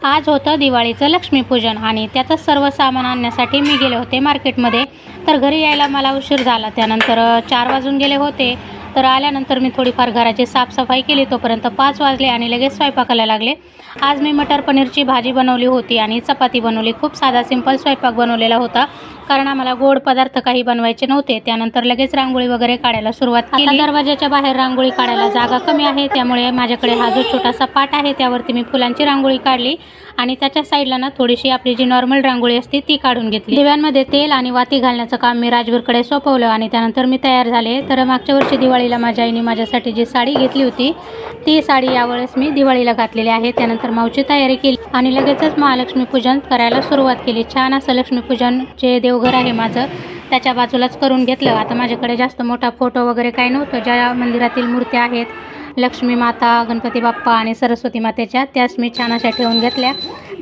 आज होतं दिवाळीचं लक्ष्मीपूजन आणि त्याचं सर्व सामान आणण्यासाठी मी गेले होते मार्केटमध्ये. तर घरी यायला मला उशीर झाला. त्यानंतर 4 वाजून गेले होते. तर आल्यानंतर मी थोडीफार घराची साफसफाई केली. तोपर्यंत 5 वाजले आणि लगेच स्वयंपाकाला लागले. आज मी मटर पनीरची भाजी बनवली होती आणि चपाती बनवली. खूप साधा सिंपल स्वयंपाक बनवलेला होता, कारण आम्हाला गोड पदार्थ काही बनवायचे नव्हते. त्यानंतर लगेच रांगोळी वगैरे काढायला सुरुवात केली. दरवाजाच्या बाहेर रांगोळी काढायला जागा कमी आहे, त्यामुळे माझ्याकडे हा जो छोटासा पाट आहे त्यावरती मी फुलांची रांगोळी काढली आणि त्याच्या साईडला ना थोडीशी आपली जी नॉर्मल रांगोळी असते ती काढून घेतली. दिव्यांमध्ये तेल आणि वाती घालण्याचं काम मी राजवीरकडे सोपवलं आणि त्यानंतर मी तयार झाले. तर मागच्या वर्षी दिवाळीला माझ्या आईने माझ्यासाठी जी साडी घेतली होती ती साडी यावेळेस मी दिवाळीला घातलेली आहे. त्यानंतर मावची तयारी केली आणि लगेचच महालक्ष्मी पूजन करायला सुरुवात केली. छान असं लक्ष्मीपूजन जे देवघर आहे माझं त्याच्या बाजूलाच करून घेतलं. आता माझ्याकडे जास्त मोठा फोटो वगैरे काही नव्हतं. ज्या मंदिरातील मूर्त्या आहेत लक्ष्मी माता, गणपती बाप्पा आणि सरस्वती मातेच्या, त्याच मी छान अशा ठेवून घेतल्या.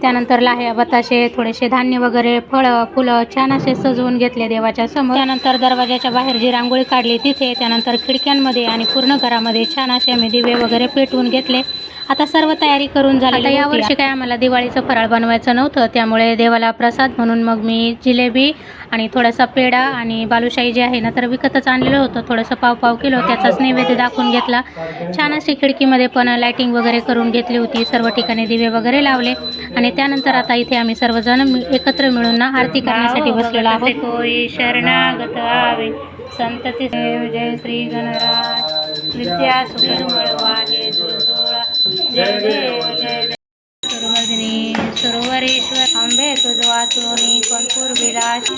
त्यानंतर लाह्या, बताशे, थोडेसे धान्य वगैरे, फळं, फुलं छान असे सजवून घेतले देवाच्या समोर. त्यानंतर दरवाजाच्या बाहेर जी रांगोळी काढली तिथे, त्यानंतर खिडक्यांमध्ये आणि पूर्ण घरामध्ये छान असे आम्ही दिवे वगैरे पेटवून घेतले. आता सर्व तयारी करून झाली. यावर्षी काय आम्हाला दिवाळीचं फराळ बनवायचं नव्हतं, त्यामुळे देवाला प्रसाद म्हणून मग मी जिलेबी आणि थोडासा पेढा आणि बालुशाही जे आहे ना तर विकतच आणलेलं होतं. थोडंसं पाव किलो त्याचाच नैवेद्य दाखवून घेतला. छान अशी खिडकीमध्ये पण लायटिंग वगैरे करून घेतली होती. सर्व ठिकाणी दिवे वगैरे लावले आणि त्यानंतर आता इथे आम्ही सर्वजण एकत्र मिळून ना आरती करण्यासाठी बसलेलो आहोत. कोई शरणागत आवे संतती जय श्री गणराज विद्या सुनिर्मळ वाहे दुर्सोळा जय देव जय सर्वजनी सर्वरेश्वर आंबे तुझ वाचोनी कोणपूर विलास.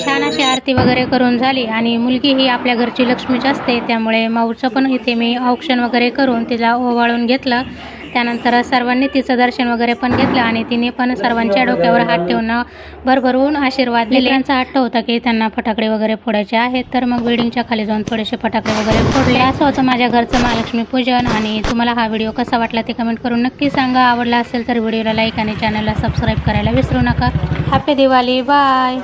छान अशी आरती वगैरे करून झाली आणि मुलगी ही आपल्या घरची लक्ष्मीच असते, त्यामुळे माऊचं पण इथे मी औक्षण वगैरे करून तिला ओवाळून घेतलं. त्यानंतर सर्वांनी तिचं दर्शन वगैरे पण घेतलं आणि तिने पण सर्वांच्या डोक्यावर हात ठेवून भरभरून आशीर्वाद दिले. त्यांचा हट्ट होता की त्यांना फटाकडे वगैरे फोडायचे आहेत, तर मग बिल्डिंगच्या खाली जाऊन थोडेसे फटाकडे वगैरे फोडले. असं होतं माझ्या घरचं महालक्ष्मी पूजन. आणि तुम्हाला हा व्हिडिओ कसा वाटला ते कमेंट करून नक्की सांगा. आवडला असेल तर व्हिडिओला लाईक आणि चॅनलला सबस्क्राईब करायला विसरू नका. Happy Diwali, bye.